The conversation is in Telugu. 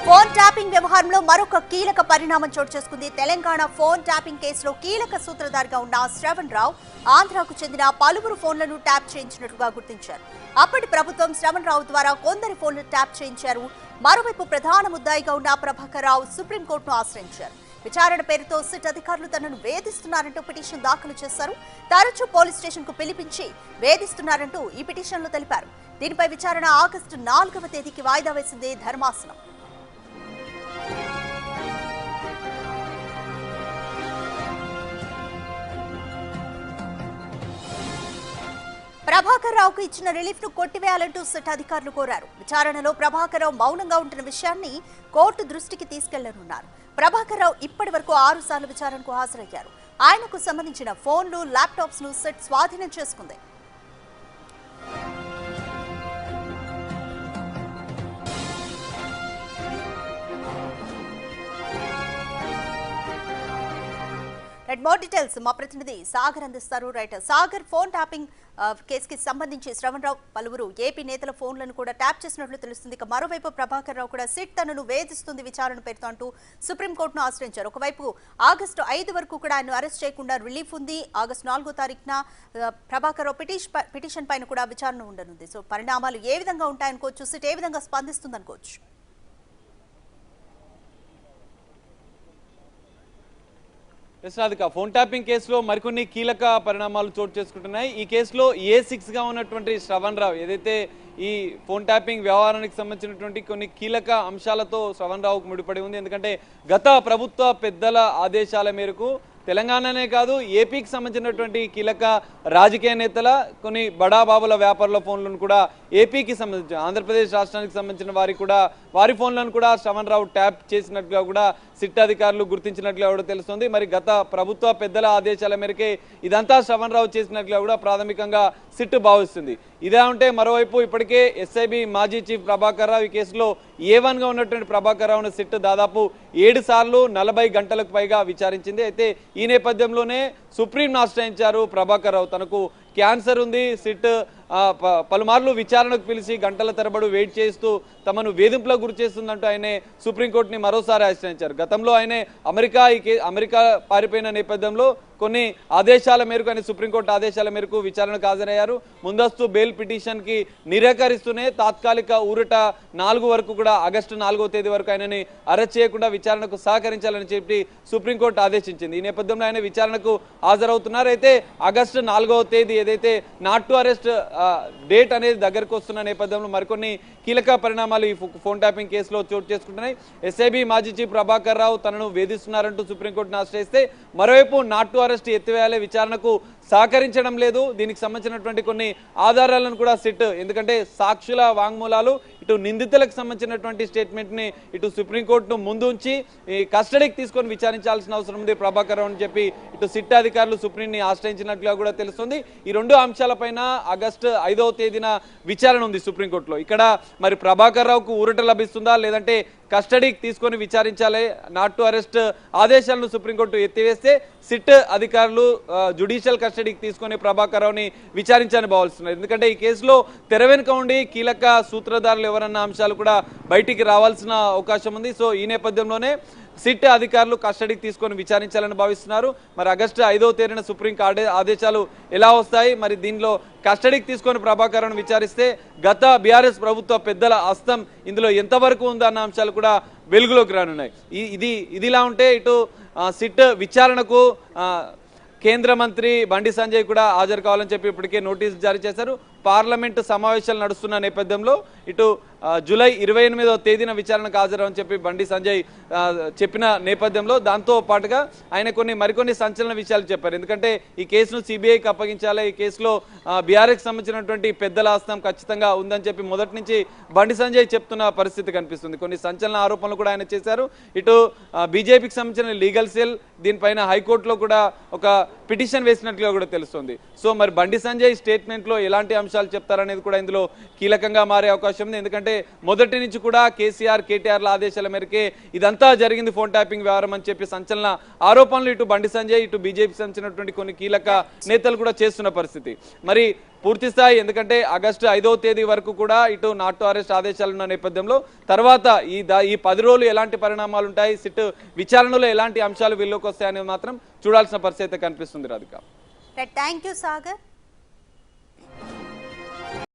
ఫోన్ ట్యాపింగ్ వ్యవహారంలో మరొక కీలక పరిణామం చోటు చేసుకుంది. తెలంగాణ ఫోన్ ట్యాపింగ్ కేసులో కీలక సూత్రధారిగా ఉన్న శ్రవణ్ రావు ఆంధ్రాకు చెందిన పలువురు ఫోన్లను ట్యాప్ చేయించినట్టుగా గుర్తించారు. అప్పటి ప్రభుత్వం శ్రవణ్ రావు ద్వారా కొందరి ఫోన్లు ట్యాప్ చేయించారు. మరోవైపు ప్రధాన ముద్దాయిగా ఉన్న ప్రభాకర్ రావు సుప్రీంకోర్టును ఆశ్రయించారు. విచారణ పేరుతో సిట్ అధికారులు తనను వేధిస్తున్నారంటూ పిటిషన్ దాఖలు చేశారు. తరచూ పోలీస్ స్టేషన్ కు పిలిపించి వేధిస్తున్నారంటూ ఈ పిటిషన్లో తెలిపారు. దీనిపై విచారణ ఆగస్టు 4వ తేదీకి వాయిదా వేసింది ధర్మాసనం. ప్రభాకర్ రావుకు ఇచ్చిన రిలీఫ్ ను కొట్టివేయాలంటూ సిట్ అధికారులు కోరారు. విచారణలో ప్రభాకర్ రావు మౌనంగా ఉంటున్న విషయాన్ని కోర్టు దృష్టికి తీసుకెళ్లనున్నారు. ప్రభాకర్ రావు ఇప్పటి వరకు 6 సార్లు విచారణకు హాజరయ్యారు. ఆయనకు సంబంధించిన ఫోన్లు, ల్యాప్టాప్స్ ను సిట్ స్వాధీనం చేసుకుంది. మోర్ డీటెయిల్స్ మా ప్రతినిధి సాగర్ అందిస్తారు. సాగర్, ఫోన్ ట్యాపింగ్ కేసుకి సంబంధించి శ్రవణ్ రావు పలువురు ఏపీ నేతల ఫోన్లను కూడా ట్యాప్ చేసినట్లు తెలుస్తుంది. ఇక మరోవైపు ప్రభాకర్ రావు కూడా సిట్ తనను వేధిస్తుంది విచారణ పేరుతో అంటూ సుప్రీంకోర్టును ఆశ్రయించారు. ఒకవైపు ఆగస్టు 5 వరకు కూడా ఆయన అరెస్ట్ చేయకుండా రిలీఫ్ ఉంది. ఆగస్టు 4వ తారీఖున ప్రభాకర్ రావు పిటిషన్ పైన కూడా విచారణ ఉండనుంది. సో పరిణామాలు ఏ విధంగా ఉంటాయనుకోవచ్చు, సిట్ ఏ విధంగా స్పందిస్తుంది అనుకోవచ్చు? రాధిక, ఫోన్ ట్యాపింగ్ కేసులో మరికొన్ని కీలక పరిణామాలు చోటు చేసుకుంటున్నాయి. ఈ కేసులో A6గా ఉన్నటువంటి శ్రవణ్ రావు ఏదైతే ఈ ఫోన్ ట్యాపింగ్ వ్యవహారానికి సంబంధించినటువంటి కొన్ని కీలక అంశాలతో శ్రవణ్ రావుకు ముడిపడి ఉంది. ఎందుకంటే గత ప్రభుత్వ పెద్దల ఆదేశాల మేరకు తెలంగాణనే కాదు ఏపీకి సంబంధించినటువంటి కీలక రాజకీయ నేతల కొన్ని బడాబాబుల వ్యాపారుల ఫోన్లను కూడా ఏపీకి సంబంధించిన ఆంధ్రప్రదేశ్ రాష్ట్రానికి సంబంధించిన వారి ఫోన్లను కూడా శ్రవణ్ రావు ట్యాప్ చేసినట్టుగా కూడా సిట్ అధికారులు గుర్తించినట్లుగా కూడా తెలుస్తుంది. మరి గత ప్రభుత్వ పెద్దల ఆదేశాల మేరకే ఇదంతా శ్రవణ్ రావు చేసినట్లుగా కూడా ప్రాథమికంగా సిట్ భావిస్తుంది. ఇదే ఉంటే మరోవైపు ఇప్పటికే ఎస్ఐబి మాజీ చీఫ్ ప్రభాకర్ రావు ఈ కేసులో A1గా ఉన్నటువంటి ప్రభాకర్ రావును సిట్ దాదాపు 7 సార్లు 40 గంటలకు పైగా విచారించింది. అయితే ఈ నేపథ్యంలోనే సుప్రీంను ఆశ్రయించారు ప్రభాకర్ రావు. తనకు క్యాన్సర్ ఉంది, సిట్ పలుమార్లు విచారణకు పిలిచి గంటల తరబడి వెయిట్ చేస్తూ తమను వేధింపులకు గురి చేస్తుందంటూ ఆయనే సుప్రీంకోర్టుని మరోసారి ఆశ్రయించారు. గతంలో ఆయనే అమెరికా పారిపోయిన నేపథ్యంలో కొన్ని ఆదేశాల మేరకు ఆయన సుప్రీంకోర్టు ఆదేశాల మేరకు విచారణకు హాజరయ్యారు. ముందస్తు బెయిల్ పిటిషన్కి నిరాకరిస్తూనే తాత్కాలిక ఊరట 4 వరకు కూడా ఆగస్టు 4వ తేదీ వరకు ఆయనని అరెస్ట్ చేయకుండా విచారణకు సహకరించాలని చెప్పి సుప్రీంకోర్టు ఆదేశించింది. ఈ నేపథ్యంలో ఆయన విచారణకు హాజరవుతున్నారు. అయితే ఆగస్టు 4వ తేదీ ఏదైతే నాట్ టు అరెస్ట్ డేట్ అనేది దగ్గరకు వస్తున్న నేపథ్యంలో మరికొన్ని కీలక పరిణామాలు ఈ ఫోన్ ట్యాపింగ్ కేసులో చోటు చేసుకుంటున్నాయి. ఎస్ఐబి మాజీ చీఫ్ ప్రభాకర్ రావు తనను వేధిస్తున్నారంటూ సుప్రీంకోర్టును ఆశ్రయిస్తే మరోవైపు నాట్ టు అరెస్ట్ ఎత్తివేయాలి, విచారణకు సహకరించడం లేదు. దీనికి సంబంధించినటువంటి కొన్ని ఆధారాలను కూడా సిట్, ఎందుకంటే సాక్షుల వాంగ్మూలాలు ఇటు నిందితులకు సంబంధించినటువంటి స్టేట్మెంట్ని ఇటు సుప్రీంకోర్టును ముందు ఉంచి ఈ కస్టడీకి తీసుకొని విచారించాల్సిన అవసరం ఉంది ప్రభాకర్ రావు అని చెప్పి ఇటు సిట్ అధికారులు సుప్రీంని ఆశ్రయించినట్లుగా కూడా తెలుస్తుంది. ఈ 2 అంశాలపైన ఆగస్టు 5వ తేదీన విచారణ ఉంది సుప్రీంకోర్టులో. ఇక్కడ మరి ప్రభాకర్ రావుకు ఊరట లభిస్తుందా, లేదంటే కస్టడీకి తీసుకొని విచారించాలి, నాట్ టు అరెస్ట్ ఆదేశాలను సుప్రీంకోర్టు ఎత్తివేస్తే సిట్ అధికారులు జ్యుడిషియల్ కస్టడీకి తీసుకొని ప్రభాకర్ రావుని విచారించాలని భావిస్తున్నారు. ఎందుకంటే ఈ కేసులో తెర వెనుక ఉండి కీలక సూత్రధారులు ఎవరన్న అంశాలు కూడా బయటికి రావాల్సిన అవకాశం ఉంది. సో ఈ నేపథ్యంలోనే సిట్ అధికారులు కస్టడీకి తీసుకొని విచారించాలని భావిస్తున్నారు. మరి ఆగస్టు 5వ తేదీన సుప్రీం ఆదేశాలు ఎలా వస్తాయి, మరి దీనిలో కస్టడీకి తీసుకొని ప్రభాకర్ రావును విచారిస్తే గత బీఆర్ఎస్ ప్రభుత్వ పెద్దల హస్తం ఇందులో ఎంతవరకు ఉందో అన్న అంశాలు కూడా వెలుగులోకి రానున్నాయి. ఇదిలా ఉంటే ఇటు సిట్ విచారణకు కేంద్ర మంత్రి బండి సంజయ్ కూడా హాజరు కావాలని చెప్పి ఇప్పటికే నోటీసు జారీ చేశారు. పార్లమెంటు సమావేశాలు నడుస్తున్న నేపథ్యంలో ఇటు జూలై 28వ తేదీన విచారణకు హాజరని చెప్పి బండి సంజయ్ చెప్పిన నేపథ్యంలో దాంతో పాటుగా ఆయన మరికొన్ని సంచలన విషయాలు చెప్పారు. ఎందుకంటే ఈ కేసును సిబిఐకి అప్పగించాలి, ఈ కేసులో బీఆర్ఎస్కి సంబంధించినటువంటి పెద్దల హస్తం ఖచ్చితంగా ఉందని చెప్పి మొదటి నుంచి బండి సంజయ్ చెప్తున్న పరిస్థితి కనిపిస్తుంది. కొన్ని సంచలన ఆరోపణలు కూడా ఆయన చేశారు. ఇటు బీజేపీకి సంబంధించిన లీగల్ సెల్ దీనిపైన హైకోర్టులో కూడా ఒక పిటిషన్ వేసినట్లుగా కూడా తెలుస్తుంది. సో మరి బండి సంజయ్ స్టేట్మెంట్లో ఎలాంటి అంశాలు అంశాలు చెప్తారనేది కూడా ఇందులో కీలకంగా మారే అవకాశం ఉంది. ఎందుకంటే మొదటి నుంచి కూడా కేటీఆర్ల ఆదేశాల మేరకే ఇదంతా జరిగింది ఫోన్ ట్యాపింగ్ వ్యవహారం అని చెప్పి సంచలన ఆరోపణలు ఇటు బండి సంజయ్ ఇటు బీజేపీ సంబంధించినటువంటి కొన్ని కీలక నేతలు కూడా చేస్తున్న పరిస్థితి. మరి పూర్తి స్థాయి ఎందుకంటే ఆగస్టు 5వ తేదీ వరకు కూడా ఇటు నాట్ టు అరెస్ట్ ఆదేశాలు ఉన్న నేపథ్యంలో తర్వాత ఈ 10 రోజులు ఎలాంటి పరిణామాలు ఉంటాయి, సిట్ విచారణలో ఎలాంటి అంశాలు వీళ్ళకి వస్తాయనేది మాత్రం చూడాల్సిన పరిస్థితి కనిపిస్తుంది. Radhika, thank you Sagar.